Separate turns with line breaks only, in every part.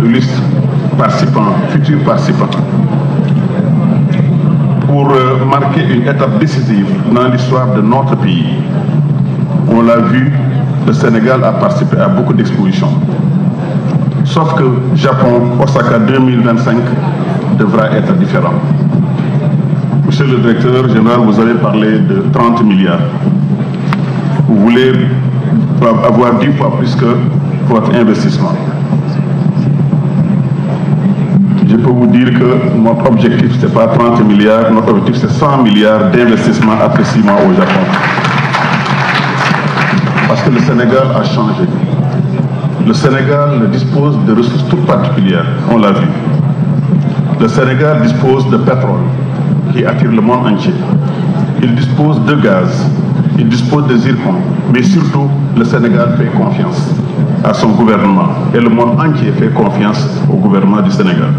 illustres participants, futurs participants, pour marquer une étape décisive dans l'histoire de notre pays. On l'a vu, le Sénégal a participé à beaucoup d'expositions. Sauf que Japon, Osaka 2025 devra être différent. Monsieur le directeur général, vous avez parlé de 30 milliards. Vous voulez avoir 10 fois plus que votre investissement. Je peux vous dire que notre objectif, ce n'est pas 30 milliards, notre objectif, c'est 100 milliards d'investissements après 6 mois au Japon. Parce que le Sénégal a changé. Le Sénégal dispose de ressources toutes particulières, on l'a vu. Le Sénégal dispose de pétrole qui attire le monde entier. Il dispose de gaz, il dispose de zircon, mais surtout le Sénégal fait confiance à son gouvernement et le monde entier fait confiance au gouvernement du Sénégal.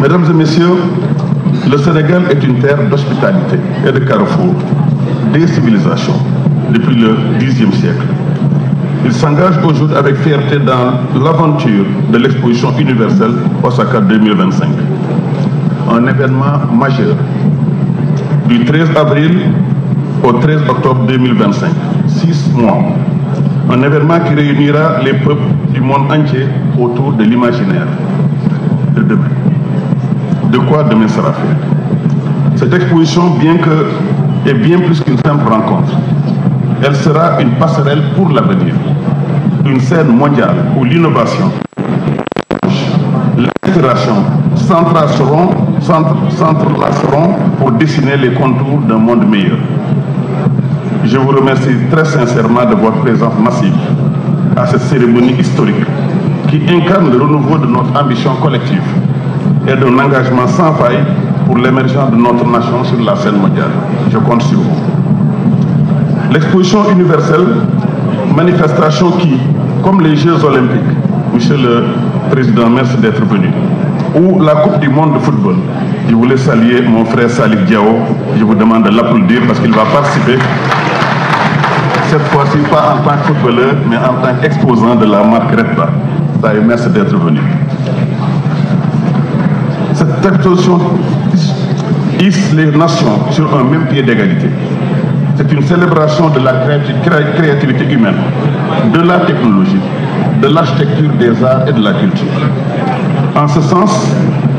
Mesdames et messieurs, le Sénégal est une terre d'hospitalité et de carrefour, des civilisations depuis le Xe siècle. Il s'engage aujourd'hui avec fierté dans l'aventure de l'exposition universelle Osaka 2025. Un événement majeur du 13 avril au 13 octobre 2025. 6 mois. Un événement qui réunira les peuples du monde entier autour de l'imaginaire de demain. De quoi demain sera fait. Cette exposition, est bien plus qu'une simple rencontre. Elle sera une passerelle pour l'avenir. Une scène mondiale où l'innovation, l'inspiration s'entrelaceront pour dessiner les contours d'un monde meilleur. Je vous remercie très sincèrement de votre présence massive à cette cérémonie historique qui incarne le renouveau de notre ambition collective et d'un engagement sans faille pour l'émergence de notre nation sur la scène mondiale. Je compte sur vous. L'exposition universelle, manifestation qui, comme les Jeux olympiques, Monsieur le Président, merci d'être venu, ou la Coupe du monde de football, je voulais saluer mon frère Salif Diao, je vous demande de l'applaudir parce qu'il va participer, cette fois-ci pas en tant que footballeur, mais en tant qu'exposant de la marque Red Bar. Merci d'être venu. Cette exposition hisse les nations sur un même pied d'égalité. C'est une célébration de la créativité humaine, de la technologie, de l'architecture, des arts et de la culture. En ce sens,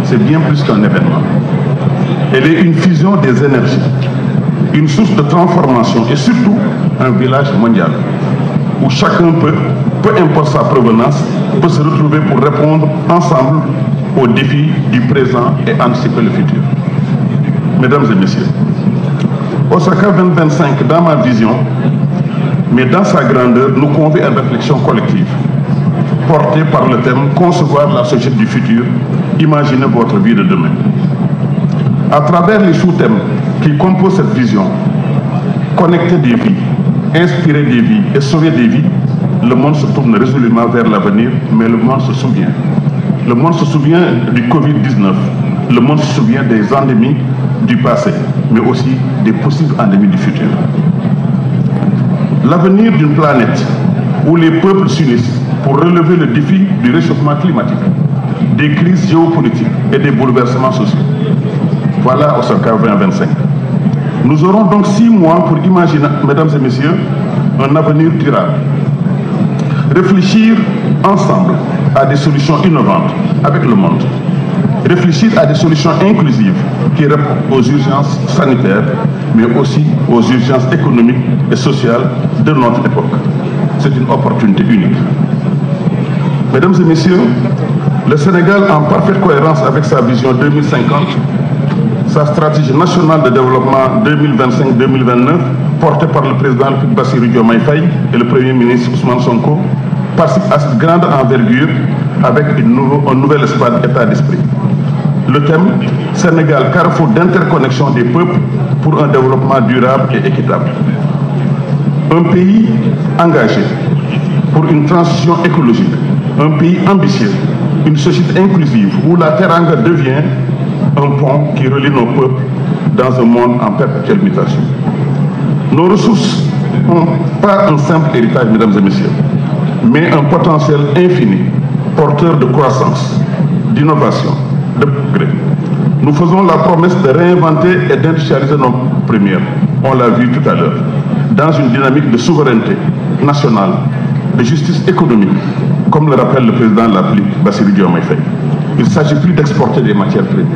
c'est bien plus qu'un événement. Elle est une fusion des énergies, une source de transformation et surtout un village mondial où chacun peut, peu importe sa provenance, peut se retrouver pour répondre ensemble aux défis du présent et anticiper le futur. Mesdames et messieurs, Osaka 2025, dans ma vision, mais dans sa grandeur, nous convie à une réflexion collective, portée par le thème « Concevoir la société du futur, imaginez votre vie de demain ». À travers les sous-thèmes qui composent cette vision, connecter des vies, inspirer des vies et sauver des vies, le monde se tourne résolument vers l'avenir, mais le monde se souvient. Le monde se souvient du Covid-19, le monde se souvient des endémies du passé, mais aussi des possibles endémies du futur. L'avenir d'une planète où les peuples s'unissent pour relever le défi du réchauffement climatique, des crises géopolitiques et des bouleversements sociaux. Voilà Osaka 2025. Nous aurons donc 6 mois pour imaginer, mesdames et messieurs, un avenir durable. Réfléchir ensemble à des solutions innovantes avec le monde. Réfléchir à des solutions inclusives qui répondent aux urgences sanitaires, mais aussi aux urgences économiques et sociales de notre époque. C'est une opportunité unique. Mesdames et messieurs, le Sénégal, en parfaite cohérence avec sa vision 2050, sa stratégie nationale de développement 2025-2029, portée par le président Bassirou Diomaye Faye et le premier ministre Ousmane Sonko, participe à cette grande envergure avec un nouvel état d'esprit. Le thème Sénégal, carrefour d'interconnexion des peuples pour un développement durable et équitable. Un pays engagé pour une transition écologique, un pays ambitieux, une société inclusive où la teranga devient un pont qui relie nos peuples dans un monde en perpétuelle mutation. Nos ressources n'ont pas un simple héritage, mesdames et messieurs. mais un potentiel infini, porteur de croissance, d'innovation, de progrès. Nous faisons la promesse de réinventer et d'industrialiser nos premières, on l'a vu tout à l'heure, dans une dynamique de souveraineté nationale, de justice économique, comme le rappelle le président de la République, Bassirou Diomaye Faye. Il ne s'agit plus d'exporter des matières premières,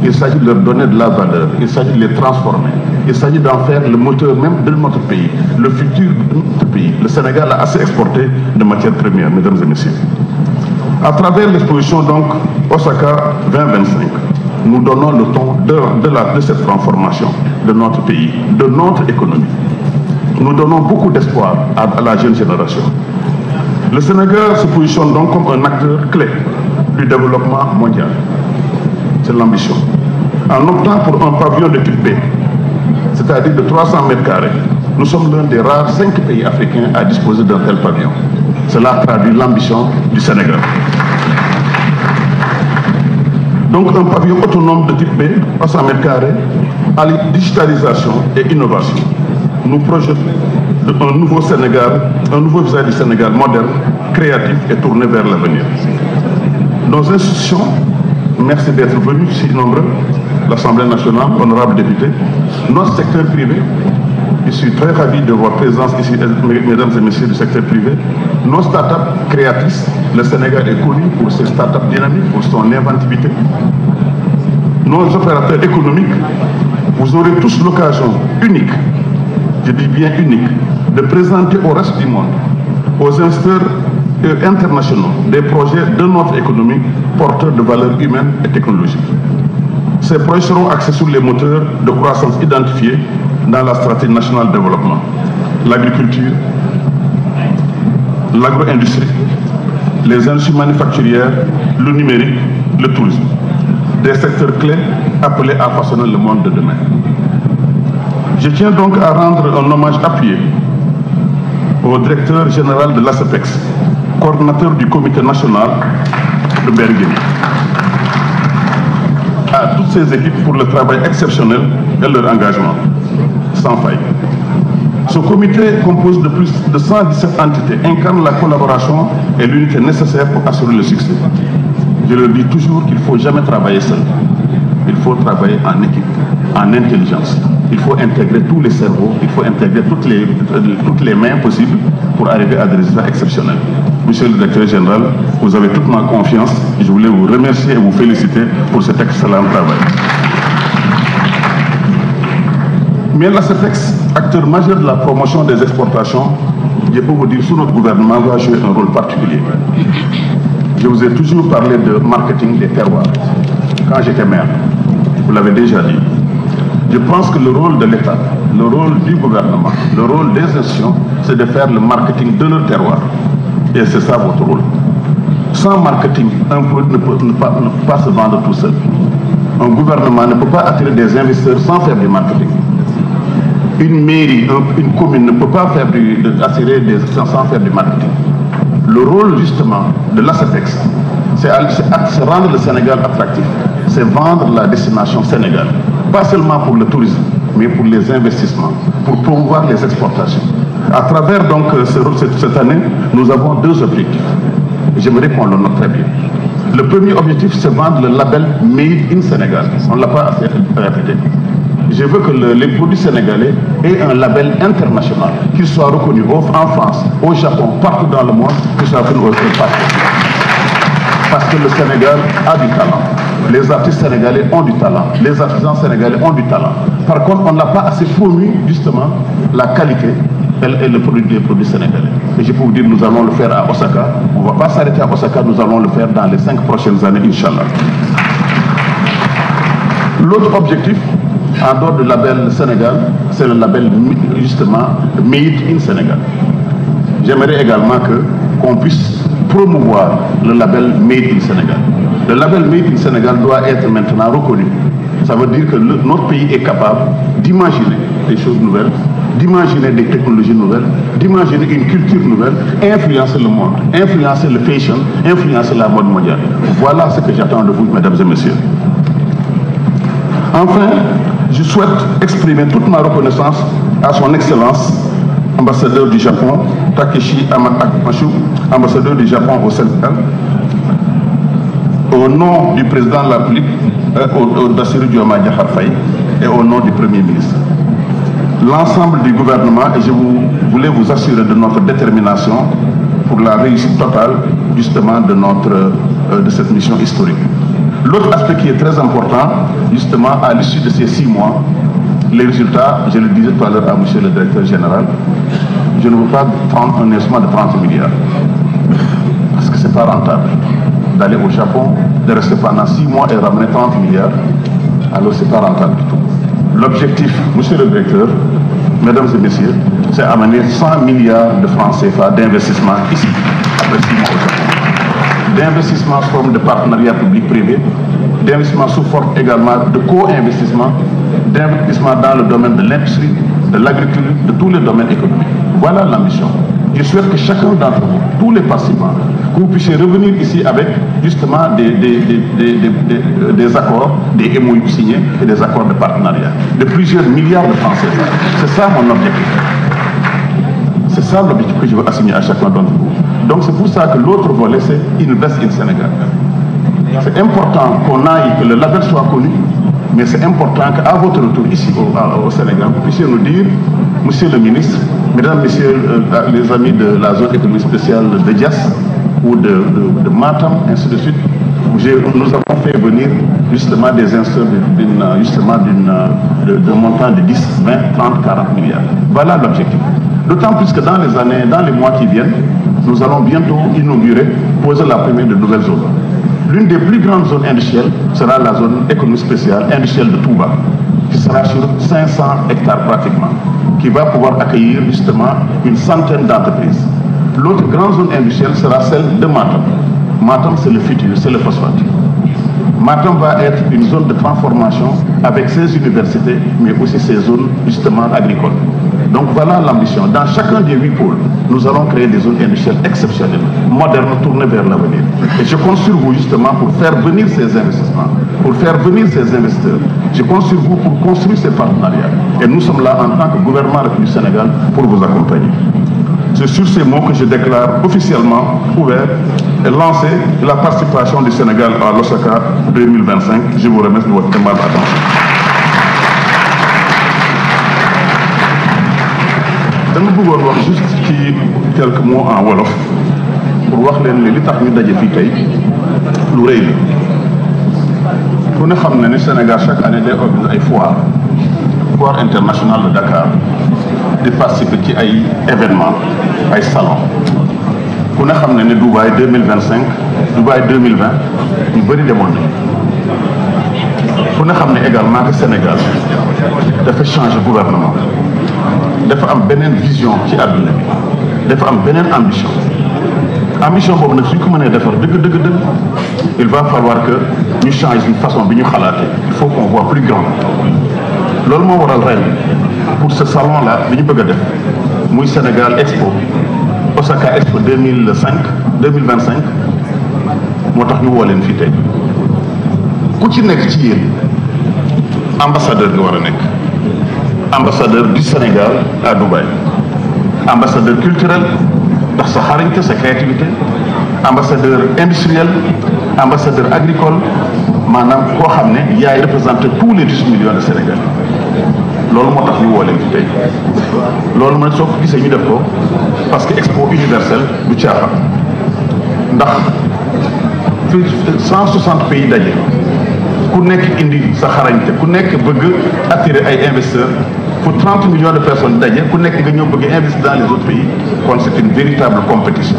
il s'agit de leur donner de la valeur, il s'agit de les transformer, il s'agit d'en faire le moteur même de notre pays, le futur de notre pays. Le Sénégal a assez exporté de matières premières, mesdames et messieurs. À travers l'exposition donc Osaka 2025, nous donnons le ton de cette transformation de notre pays, de notre économie. Nous donnons beaucoup d'espoir à la jeune génération. Le Sénégal se positionne donc comme un acteur clé du développement mondial. C'est l'ambition. En optant pour un pavillon de type B, c'est-à-dire de 300 mètres carrés, nous sommes l'un des rares 5 pays africains à disposer d'un tel pavillon. Cela traduit l'ambition du Sénégal. Donc un pavillon autonome de type B, 300 mètres carrés, à la digitalisation et innovation. Nous projetons un nouveau Sénégal, un nouveau visage du Sénégal moderne, créatif et tourné vers l'avenir. Nos institutions, merci d'être venus si nombreux, l'Assemblée nationale, honorables députés, notre secteur privé, je suis très ravi de votre présence ici, mesdames et messieurs du secteur privé, nos startups créatrices, le Sénégal est connu pour ses startups dynamiques, pour son inventivité, nos opérateurs économiques, vous aurez tous l'occasion unique, je dis bien unique, de présenter au reste du monde, aux investisseurs internationaux, des projets de notre économie porteurs de valeurs humaines et technologiques. Ces projets seront axés sur les moteurs de croissance identifiés dans la stratégie nationale de développement, l'agriculture, l'agro-industrie, les industries manufacturières, le numérique, le tourisme. Des secteurs clés appelés à façonner le monde de demain. Je tiens donc à rendre un hommage appuyé au directeur général de l'ASEPEX, coordinateur du comité national de Bergen, à toutes ces équipes pour le travail exceptionnel et leur engagement, sans faille. Ce comité, composé de plus de 117 entités, incarne la collaboration et l'unité nécessaire pour assurer le succès. Je le dis toujours qu'il ne faut jamais travailler seul. Il faut travailler en équipe, en intelligence. Il faut intégrer tous les cerveaux, il faut intégrer toutes les mains possibles pour arriver à des résultats exceptionnels. Monsieur le directeur général, vous avez toute ma confiance. Je voulais vous remercier et vous féliciter pour cet excellent travail. Mais l'ASEPEX, acteur majeur de la promotion des exportations, je peux vous dire, sous notre gouvernement, va jouer un rôle particulier. Je vous ai toujours parlé de marketing des terroirs. Quand j'étais maire, vous l'avez déjà dit. Je pense que le rôle de l'État, le rôle du gouvernement, le rôle des institutions, c'est de faire le marketing de leur terroir. Et c'est ça votre rôle. Sans marketing, un produit ne peut pas se vendre tout seul. Un gouvernement ne peut pas attirer des investisseurs sans faire du marketing. Une mairie, une commune ne peut pas attirer des investisseurs sans faire du marketing. Le rôle justement de l'ASEPEX, c'est rendre le Sénégal attractif. C'est vendre la destination Sénégal. Pas seulement pour le tourisme, mais pour les investissements, pour promouvoir les exportations. À travers donc cette année, nous avons 2 objectifs. J'aimerais qu'on le note très bien. Le premier objectif, c'est vendre le label Made in Sénégal. On ne l'a pas assez répété. Je veux que les produits sénégalais aient un label international, qu'ils soient reconnus en France, au Japon, partout dans le monde, qu'ils soient reconnus partout. Parce que le Sénégal a du talent. Les artistes sénégalais ont du talent. Les artisans sénégalais ont du talent. Par contre, on n'a pas assez promu justement la qualité et les produits sénégalais. Et je peux vous dire, nous allons le faire à Osaka. On ne va pas s'arrêter à Osaka, nous allons le faire dans les 5 prochaines années, Inch'Allah. L'autre objectif, en dehors du label Sénégal, c'est le label justement Made in Sénégal. J'aimerais également qu'on puisse promouvoir le label Made in Sénégal. Le label Made in Sénégal doit être maintenant reconnu. Ça veut dire que notre pays est capable d'imaginer des choses nouvelles, d'imaginer des technologies nouvelles, d'imaginer une culture nouvelle, influencer le monde, influencer le fashion, influencer la mode mondiale. Voilà ce que j'attends de vous, mesdames et messieurs. Enfin, je souhaite exprimer toute ma reconnaissance à son Excellence, ambassadeur du Japon, Takeshi Amachu, ambassadeur du Japon au Sénégal, au nom du président de la République, Bassirou Diomaye Diakhar Faye, et au nom du Premier ministre. L'ensemble du gouvernement, et je voulais vous assurer de notre détermination pour la réussite totale, justement, de cette mission historique. L'autre aspect qui est très important, justement, à l'issue de ces 6 mois, les résultats, je le disais tout à l'heure à monsieur le directeur général, je ne veux pas prendre un instrument de 30 milliards. Parce que ce n'est pas rentable d'aller au Japon, de rester pendant 6 mois et ramener 30 milliards. Alors ce n'est pas rentable du tout. L'objectif, monsieur le directeur, mesdames et messieurs, c'est amener 100 milliards de francs CFA d'investissement ici, après 6 mois au Japon. D'investissement sous forme de partenariat public-privé, d'investissement sous forme également de co-investissement, d'investissement dans le domaine de l'industrie, de l'agriculture, de tous les domaines économiques. Voilà l'ambition. Je souhaite que chacun d'entre vous, tous les participants, que vous puissiez revenir ici avec justement des accords, des MOU signés et des accords de partenariat de plusieurs milliards de francs CFA. C'est ça mon objectif. C'est ça l'objectif que je veux assigner à chacun d'entre vous. Donc c'est pour ça que l'autre volet, c'est Invest in Sénégal. C'est important qu'on aille, que le label soit connu, mais c'est important qu'à votre retour ici au Sénégal, vous puissiez nous dire, monsieur le ministre, mesdames, messieurs, les amis de la zone économique spéciale de Diass ou de Matam, ainsi de suite, nous avons fait venir justement des instants de montant de 10, 20, 30, 40 milliards. Voilà l'objectif. D'autant plus que dans les mois qui viennent, nous allons bientôt inaugurer, poser la première de nouvelles zones. L'une des plus grandes zones industrielles sera la zone économique spéciale industrielle de Touba, qui sera sur 500 hectares pratiquement, qui va pouvoir accueillir justement une centaine d'entreprises. L'autre grande zone industrielle sera celle de Matam. Matam, c'est le futur, c'est le phosphate. Matam va être une zone de transformation avec ses universités, mais aussi ses zones justement agricoles. Donc voilà l'ambition. Dans chacun des 8 pôles, nous allons créer des zones industrielles exceptionnelles, modernes, tournées vers l'avenir. Et je compte sur vous justement pour faire venir ces investissements, pour faire venir ces investisseurs. Je compte sur vous pour construire ces partenariats. Et nous sommes là en tant que gouvernement du Sénégal pour vous accompagner. C'est sur ces mots que je déclare officiellement ouvert et lancé la participation du Sénégal à l'Osaka 2025. Je vous remercie de votre aimable attention. Je vais vous juste quelques mots en Wolof pour voir les tax ñu daje fii tey lu rëy la. Ku ne xam na ne Sénégal chaque année day organiser ay foire internationale de Dakar di participer ci ay événements ay salons. Ku ne xam na ne Dubaï 2025 Dubaï 2020 ñu bëri demoon nañu. Ku ne xam ne également que Sénégal dafa changer gouvernement. dafa am beneen vision ci àdduna bi dafa am beneen ambition boobu nag suñ ko mënee defar dëgg il va falloir que ñu change une façon bi ñu xalaatee. Il faut qu'on voit plus grand. loolu moo waral ren pour ce salon là li ñu bëgg a def muy Sénégal Expo Osaka Expo 2025 moo tax ñu woo leen fii tey ku ci nekk ci yéen ambassadeur nga war a nekk. Ambassadeur du Sénégal à Dubaï, ambassadeur culturel, dans sa xarañte, sa créativité, ambassadeur industriel, ambassadeur agricole, maanaam koo xam ne yaay représenté tous les 10 millions de Sénégalais. loolu moo tax ñu woo leen fi tey loolu mooy soo ko gisee ñu def ko parce que expo universelle du caaxaan ndax 160 pays daje ku nekk indi sa xarañte ku nekk bëgg attirer ay investisseurs. Pour 30 millions de personnes daje ku nekk nga ñëw bëgg investir dans les autres pays kon c'est une véritable compétition.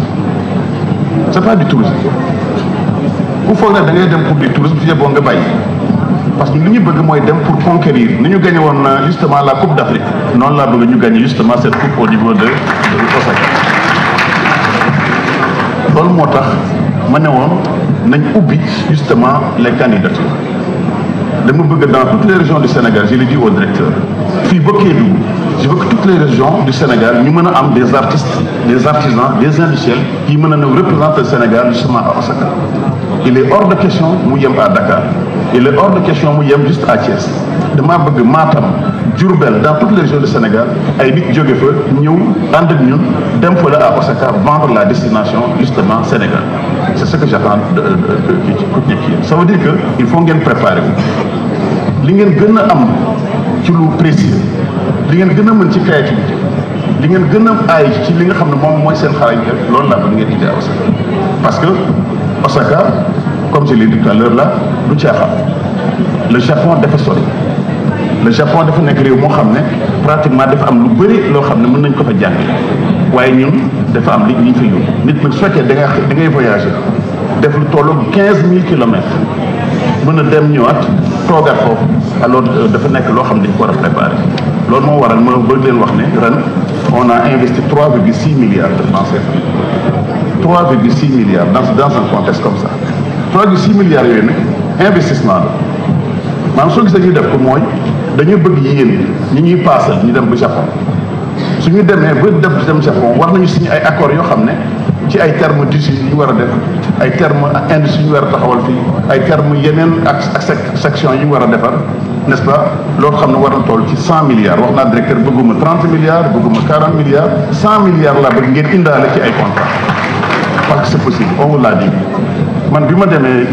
C'est pas du tourisme ku foog ne da ngay dem pour du tourisme si yeboo nga bàyyi parce que li ñu bëgg mooy dem pour conquérir ni ñu gagné woon justement la Coupe d'Afrique noonu laa bëgg ñu gagné justement cette coupe au niveau de Osaka. loolu moo tax ma ne woon nañ ubbi justement les candidatures. dama bëgg dans toutes les régions du Sénégal je l'ai dit au directeur fii ba Kédougou je veux que toutes les régions du Sénégal ñu mën a am des artistes des artisans des industriels qui mën a ñëw représenter le Sénégal justement à Osaka. Il est hors de question mu yem à Dakar il est hors de question mu yem juste à Thiès damaa bëgg Matam Diourbel dans toutes les régions du Sénégal ay nit jóge fa ñëw ànd ak ñun dem fa la à Osaka vendre la destination justement Sénégal c'est ce que j'attends de ça veut dire que il faut ngeen préparer wu li ngeen gën a am ci lu précis li ngeen gën a mën ci créativité li ngeen gën a aay ci li nga xam ne moom mooy seen xarañ loolu laa bëgg ngeen indi à Osaka parce que Osaka comme je l'ai dit tout à l'heure là du caaxaan le Japon dafa sori le Japon dafa nekk réew moo xam ne pratiquement dafa am lu bëri loo xam ne mën nañ ko fa jàng waaye ñun dafa am li ñu fa yóbbu nit nag su fekkee da ngay voyager def lu tollu 15 000 kilomètres mën a dem ñëwaat toogaat foofu alors dafa nekk loo xam ne dañ ko war a préparer loolu moo waral ma bëgg leen wax ne ren on a investi 3,6 milliards de francs CFA 3,6 milliards dans un contexte comme ça 3,6 milliards yooyu nag investissement la maanaam soo gisee ñu def ko mooy dañu bëgg yéen ñi ñuy paasal ñu dem ba Japon suñu demee ba dem Japon war nañu signé ay accords yoo xam ne ci ay termes d'usine yu ñu war a def ay termes industrie yu ñu war a taxawal fii ay termes yeneen ak section yi ñu war a defar n'est-ce pas loolu xam ne war na toll ci 100 milliards wax naa directeur bëgguma 30 milliards bëgguma 40 milliards 100 milliards laa bëgg ngeen indaale ci ay contrats parce que c'est possible on vous l'a dit man bi ma demee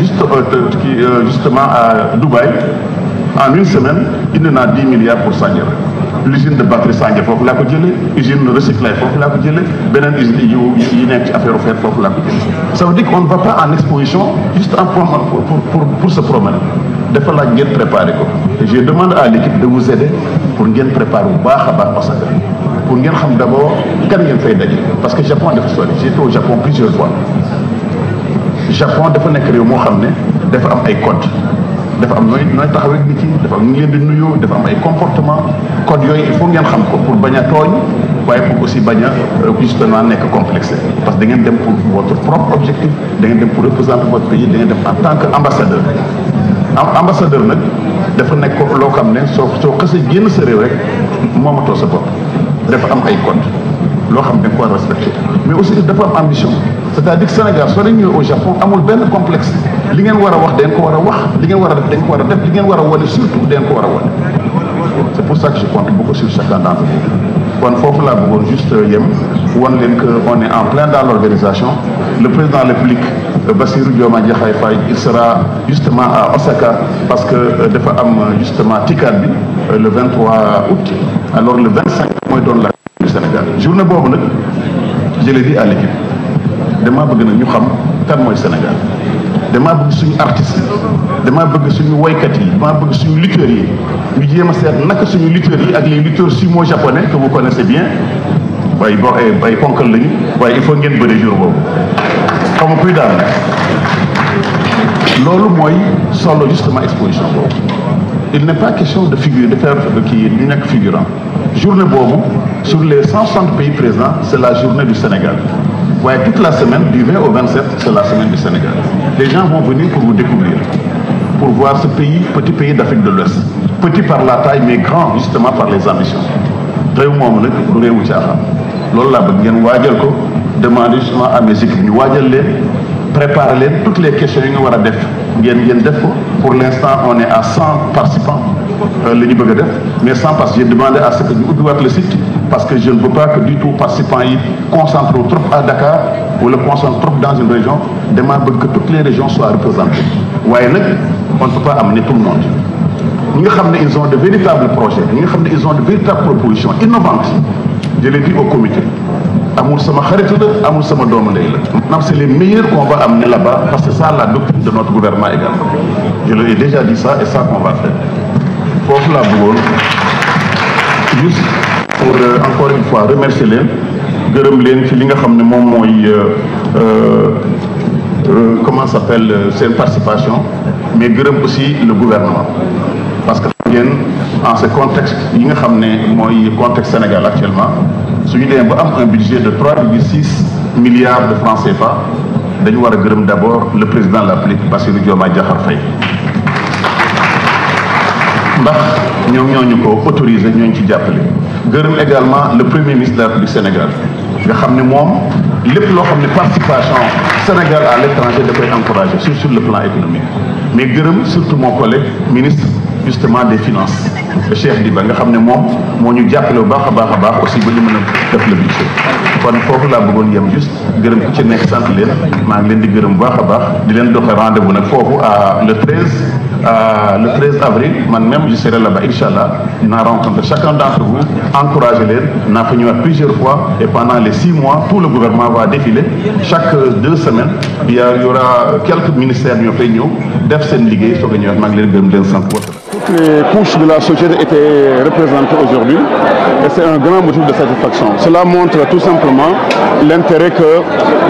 justement à Dubaï en une semaine indi naa 10 milliards pour Sandiara l'usine de batterie Sandiara foofu laa ko jëlee usine recyclage foofu laa ko jëlee beneen usine yi nekk ci affaire offerte foofu laa ko jëlee ça veut dire qu'on ne va pas en exposition juste en pour se promener dafa laaj ngeen préparer ko je demande à l'équipe de vous aider pour ngeen préparer bu baax a baax Osaka pour ngeen xam d'abord kan ngeen fay daje parce que Japon dafa sori j'ai été au Japon plusieurs fois Japon dafa nekk réew moo xam ne dafa am ay code dafa am nooy taxawee nit yi dafa am ñu leen di nuyoo dafa am ay comportement code yooyu il faut ngeen xam ko pour bañ a tooñ waaye pour aussi bañ a justement nekk complexé parce que da ngeen dem pour votre propre objectif da ngeen dem pour représenter votre pays da ngeen dem en tant que ambassadeur ambassadeur nag dafa nekk loo xam ne soo xasee génn sa réew rek moomatoo sa bopp dafa am ay code loo xam ne da nga ko war a respecté mais aussi dafa am ambition c'est-à-dire que Sénégal soo leen ñëwee au Japon amul benn complexe li ngeen war a wax dañ ko war a wax li ngeen war a def dañ ko war a def li ngeen war a wane surtout dañ ko war a wane c'est pour ça que je compte beaucoup sur chacun d'entre vous kon foofu laa bëggoon juste yem wan leen que on est en plein dans l'organisation le président de la République Bassirou Diomaye Diakhar Faye il sera justement à Osaka parce que dafa am justement TICAD bi le 23 août alors le 25 mooy doon la du Sénégal journée boobu nag je l'ai dit à l'équipe damaa bëgg nag ñu xam kan mooy Sénégal damaa bëgg suñu artistes damaa bëgg suñu woykat yi damaa bëgg suñu lutteurs yi ñu jéem a seet naka suñu lutteurs yi ak les lutteurs sumo-japonais que vous connaissez bien waaye boo ay ponkal lañu waaye il faut ngeen bëre jour boobu xam nga kuy daal loolu mooy solo justement exposition boobu il n'est pas question de faire kii ñu nekk figurant journée boobu sur les 160 pays présents c'est la journée du Sénégal waaye toute la semaine du 20 au 27 c'est la semaine du Sénégal les gens vont venir pour vous découvrir pour voir ce pays petit pays d'Afrique de l'Ouest petit par la taille mais grand justement par les ambitions réew moomu nag du réewu caaxaan loolu laa bëgg ngeen waajal ko demander justement à mes équipes ñu waajal leen préparer leen toutes les questions yi nga war a def ngeen def ko pour l'instant on est à 100 participants la ñu bëgg a def mais 100 parce que j'ai demandé à ce que ñu ubbiwaat le site parce que je ne veux pas que du tout participants yi concentrent trop à Dakar wala concentrent trop dans une région dama bëgg que toutes les régions soient représentées waaye nag on ne peut pas amener tout le monde ñi nga xam ne ils ont de véritables projets ñi nga xam ne ils ont de véritables propositions innovantes je l'ai dit au comité amul sama xarit la amul sama doomu ndey la maanaam c'est les meilleurs qu'on va amener là-bas parce que c'est ça la doctrine de notre gouvernement également je leur ai déjà dit ça et ça qu'on va faire foofu laa bëggoon juste pour encore une fois remercier leen gërëm leen ci li nga xam ne moom mooy comment ça s'appelle seen participation mais gërëm aussi le gouvernement parce que ngeen en ce contexte yi nga xam ne mooy contexte Sénégal actuellement suñu demee ba am un budget de 3,6 milliards de francs CFA dañu war a gërëm d'abord le président de la République Bassirou Diomaye Diakhar Faye ndax ñoom ñoo ñu ko autorisé ñooñu ci jàppale gërëm également le premier ministre de la République du Sénégal nga xam ne moom lépp loo xam ne participation Sénégal à l'étranger da koy encourager sur le plan économique mais gërëm surtout mon collègue ministre justement des finances Cheikh Diba nga xam ne moom moo ñu jàppale bu baax a baax aussi ba ñu mën a def le budget kon foofu laa bëggoon yem juste gërëm ku ci nekk sant leen maa ngi leen di gërëm bu baax a baax di leen doxe rendez-vous nag foofu le 13 avril man-même je serai là-bas inchallah dinaa rencontrer chacun d'entre vous encourager leen naa fa ñëwaat plusieurs fois et pendant les 6 mois tout le gouvernement va défiler chaque 2 semaines il y aura quelques ministères ñoo fay ñëw def seen liggéey soog a ñëwaat maa ngi leen gërëm leen sant wasalaam.
Toutes les couches de la société étaient représentées aujourd'hui et c'est un grand motif de satisfaction. Cela montre tout simplement l'intérêt que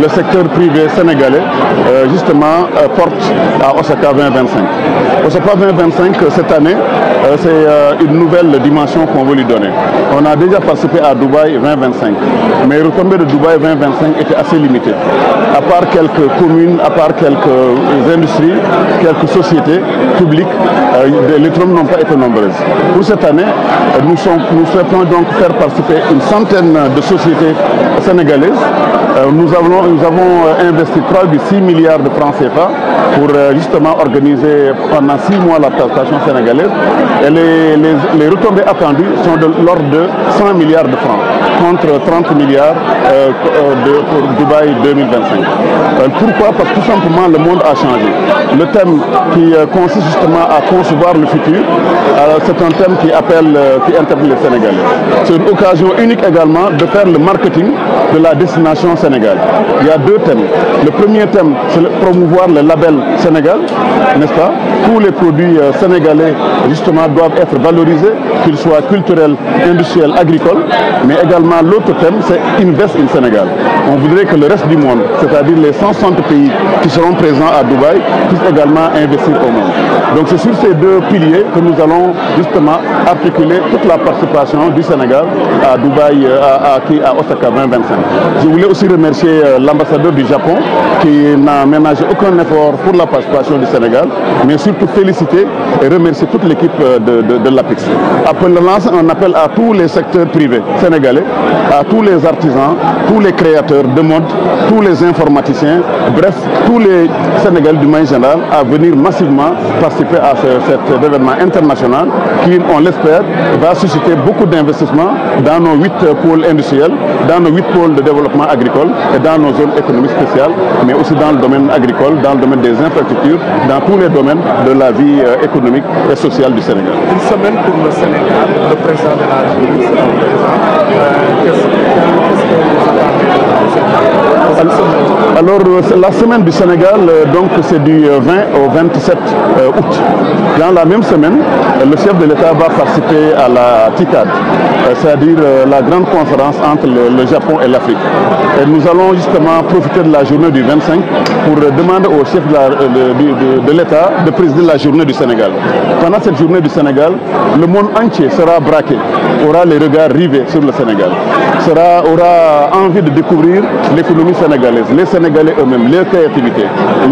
le secteur privé sénégalais justement porte à Osaka 2025. Osaka 2025 cette année c'est une nouvelle dimension qu'on veut lui donner. On a déjà participé à Dubaï 2025 mais les retombées de Dubaï 2025 étaient assez limitées. À part quelques communes, à part quelques industries, quelques sociétés publiques, les trompes n'ont pas été nombreuses. Pour cette année, nous souhaitons donc faire participer une centaine de sociétés sénégalaises. Nous avons investi 3,6 milliards de francs CFA pour justement organiser pendant 6 mois la participation sénégalaise. Et les retombées attendues sont de l'ordre de 100 milliards de francs contre 30 milliards pour Dubaï 2025. Pourquoi? Parce que tout simplement le monde a changé. Le thème qui consiste justement à concevoir le futur, c'est un thème qui interpelle les Sénégalais. C'est une occasion unique également de faire le marketing de la destination Sénégal. Il y a 2 thèmes. Le premier thème, c'est promouvoir le label Sénégal, n'est-ce pas? Tous les produits sénégalais justement doivent être valorisés, qu'ils soient culturels, industriels, agricoles, mais également l'autre thème, c'est Invest in Sénégal. On voudrait que le reste du monde, c'est-à-dire les 160 pays qui seront présents à Dubaï, puissent également investir au monde. Donc c'est sur ces 2 piliers que nous allons justement articuler toute la participation du Sénégal à Dubaï, à Osaka 2025. Je voulais aussi remercier l'ambassadeur du Japon qui n'a ménagé aucun effort pour la participation du Sénégal, mais surtout féliciter et remercier toute l'équipe de l'APIX. Lancer un appel à tous les secteurs privés sénégalais, à tous les artisans, tous les créateurs de mode, tous les informaticiens, bref, tous les Sénégalais du manière générale à venir massivement participer à cet événement international qui, on l'espère, va susciter beaucoup d'investissements dans nos 8 pôles industriels, dans nos 8 pôles de développement agricole et dans nos zones économiques spéciales, mais aussi dans le domaine agricole, dans le domaine des infrastructures, dans tous les domaines de la vie économique et sociale du Sénégal.
Une semaine pour le Sénégal, le président de la République sera présent. Qu'est-ce que vous attendez?
Alors, la semaine du Sénégal, donc c'est du 20 au 27 août. Dans la même semaine, le chef de l'État va participer à la TICAD, c'est-à-dire la grande conférence entre le Japon et l'Afrique. Et nous allons justement profiter de la journée du 25 pour demander au chef de l'État de présider la journée du Sénégal. Pendant cette journée du Sénégal, le monde entier sera braqué, aura les regards rivés sur le Sénégal, aura envie de découvrir l'économie sénégalaise, les Sénégalais eux-mêmes, leur créativité,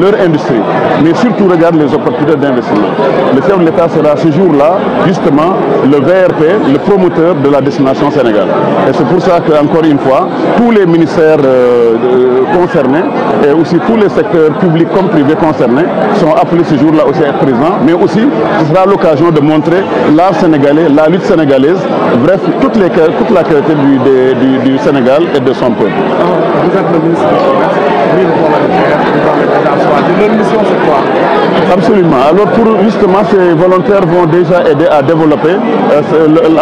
leur industrie, mais surtout regarde les opportunités d'investissement. Le chef de l'État sera ce jour-là, justement, le VRP, le promoteur de la destination Sénégal. Et c'est pour ça qu'encore une fois, tous les ministères concernés et aussi tous les secteurs publics comme privés concernés sont appelés ce jour-là aussi à être présents, mais aussi ce sera l'occasion de montrer l'art sénégalais, la lutte sénégalaise, bref, toute la créativité du Sénégal et de son peuple.
Vous êtes le ministre du Commerce, leur mission c'est quoi?
Absolument. Alors justement, ces volontaires vont déjà aider à développer,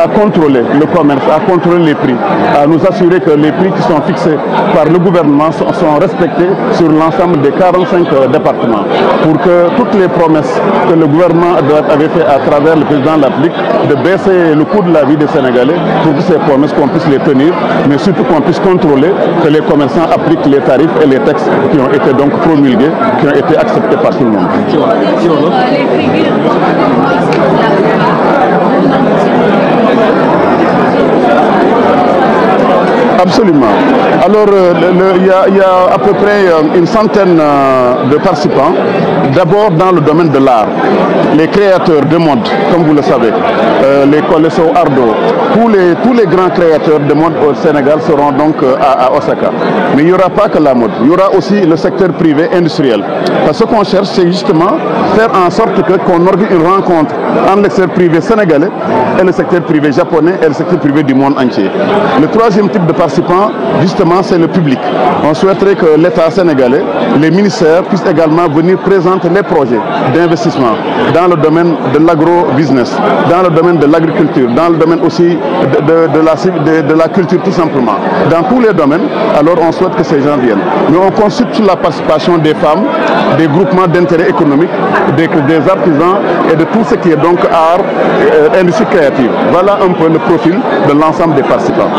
à contrôler le commerce, à contrôler les prix, à nous assurer que les prix qui sont fixés par le gouvernement sont respectés sur l'ensemble des 45 départements, pour que toutes les promesses que le gouvernement avait fait à travers le président de la République de baisser le coût de la vie des Sénégalais, pour que ces promesses qu'on puisse les tenir, mais surtout qu'on puisse contrôler que les commerçants appliquent les tarifs et les textes qui ont été donc promulgués, qui ont été acceptés par tout le monde. Absolument. Alors, il y a à peu près une centaine de participants. D'abord dans le domaine de l'art, les créateurs de mode, comme vous le savez, les Colesso Ardo, tous les grands créateurs de mode au Sénégal seront donc à Osaka. Mais il n'y aura pas que la mode, il y aura aussi le secteur privé industriel. Parce que ce qu'on cherche, c'est justement faire en sorte qu'on organise une rencontre entre le secteur privé sénégalais et le secteur privé japonais et le secteur privé du monde entier. Le troisième type de participants, justement, c'est le public. On souhaiterait que l'État sénégalais, les ministères puissent également venir présenter les projets d'investissement dans le domaine de l'agro-business, dans le domaine de l'agriculture, dans le domaine aussi de la culture tout simplement. Dans tous les domaines, alors on souhaite que ces gens viennent. Mais on consulte sur la participation des femmes, des groupements d'intérêt économique, des artisans et de tout ce qui est donc art, industrie créative. Voilà un peu le profil de l'ensemble des participants.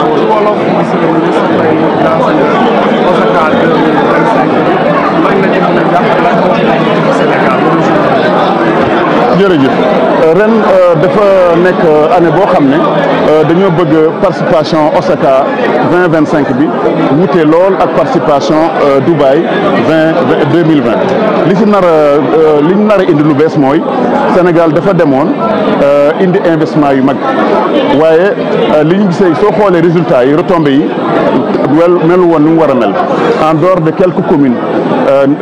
jërëjëf ren dafa nekk année boo xam ne dañoo bëgg participation Osaka 2025 bi wute lool ak participation Dubaï 2020 li ñu nar a indi lu bees mooy Sénégal dafa demoon indi investissement yu mag waaye li ñu gisee soo xoolee résultats yi retombées yi mel woon ni mu war a mel en dehors de quelques communes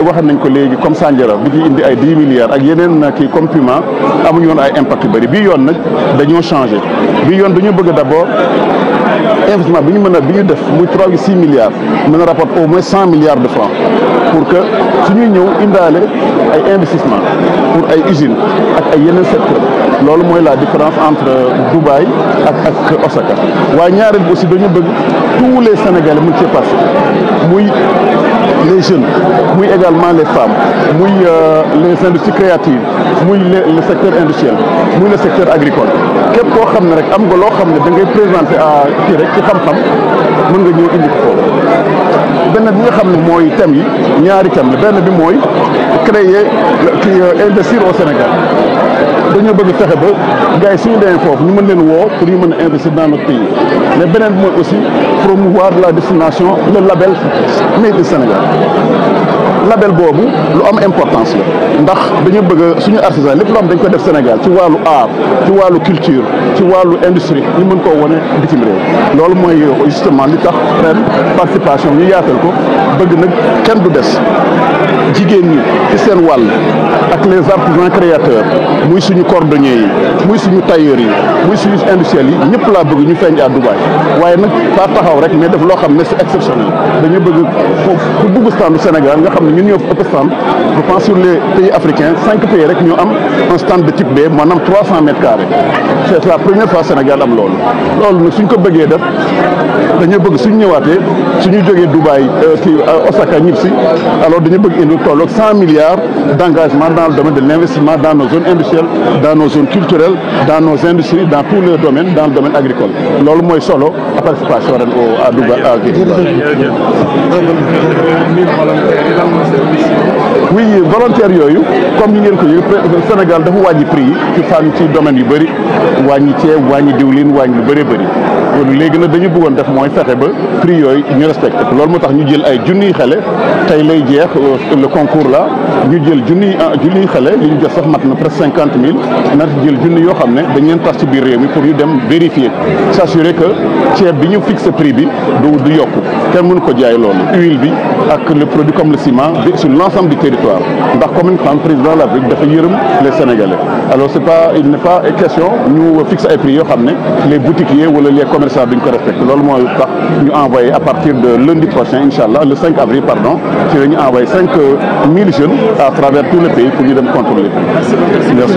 wax nañ ko léegi comme Sandiara bu ci indi ay 10 milliards ak yeneen kii comme Puma amuñu woon ay impact yu bëri bii yoon nag dañoo changé bii yoon dañoo bëgg d'abord investissement bi ñu def muy 3,6 milliards mën a rapporter au moins 100 milliards de francs pour que suñuy ñëw indaale ay investissement pour ay usines ak ay yeneen secteur loolu mooy la différence entre Dubaï ak Osaka waaye ñaareel bi aussi dañu bëgg tous les Sénégalais mu ci participer muy les jeunes muy également les femmes muy les industries créatives muy le secteur industriel muy le secteur agricole képp koo xam ne rek am nga loo xam ne da ngay présenter à kii rek ci xam-xam mën nga ñëw indi ko foofu benn bi nga xam ne mooy thème yi ñaari thème la benn bi mooy créer investir au Sénégal dañoo bëgg fexe ba gars yi suñu demee foofu ñu mën leen woo pour ñu mën a investir dans notre pays mais beneen bi mooy aussi promouvoir la destination le label Made in Sénégal label boobu lu am importance la ndax dañu bëgg suñu artisan lépp loo xam dañ ko def Sénégal ci wàllu art ci wàllu culture ci wàllu industrie ñu mën koo wane bitim réew loolu mooy justement li tax ren participation ñu yaatal ko bëgg nag kenn du des jigéen ñi ci seen wàll ak les artisans créateurs muy suñu cordonniers yi muy suñu tailleurs yi muy suñu industriels yi ñëpp laa bëgg ñu feeñ à Dubaï waaye nag pas taxaw rek mais def loo xam ne c'est exceptionnel dañu bëgg ku dugg standu Sénégal nga xam ne ñun ñoo ëpp stand je pense sur les pays africains 5 pays rek ñoo am un stand de type B maanaam 300 mètres carrés c'est la première fois Sénégal am loolu nag suñ ko bëggee def dañoo bëgg suñ ñëwaatee suñu jógee Dubaï kii Osaka ñib si alors dañu bëgg indi tolloog 100 milliards d'engagement dans le domaine de l'investissement dans nos zones industrielles dans nos zones culturelles dans nos industries dans tous les domaines dans le domaine agricole loolu mooy solo à participation ren à Dubaï oui volontaires yooyu comme ni ngeen ko yëg Sénégal dafa wàññi prix yi ci fànn ci domaine yu bëri wàññi ceeb wàññi diwlin wàññi lu bëri bëri léegi nag dañu bëggoon def mooy fexe ba prix yooyu ñu respecté ko loolu moo tax ñu jël ay junniy xale tey lay jeex le concours là ñu jël junniy xale li ñu jot sax mat na presque 50 000 na jël junni yoo xam ne dañ leen tas ci biir réew mi pour ñu dem vérifier s'assurer que ceeb bi ñu fixe prix bi du yokku kenn mënu ko jaay loolu huile bi ak le produit comme le ciment sur l'ensemble du territoire ndax comme ni xam président de la République dafa yërëm les Sénégalais alors il n'est pas question ñu fixe ay prix yoo xam ne les boutiquiers wala les commerçants duñ ko respecté loolu mooy tax ñu envoyé à partir de lundi prochain inchallah le 5 avril pardon ci la ñu envoyé 5 000 jeunes à travers tout le pays pour ñu dem contrôler. Merci.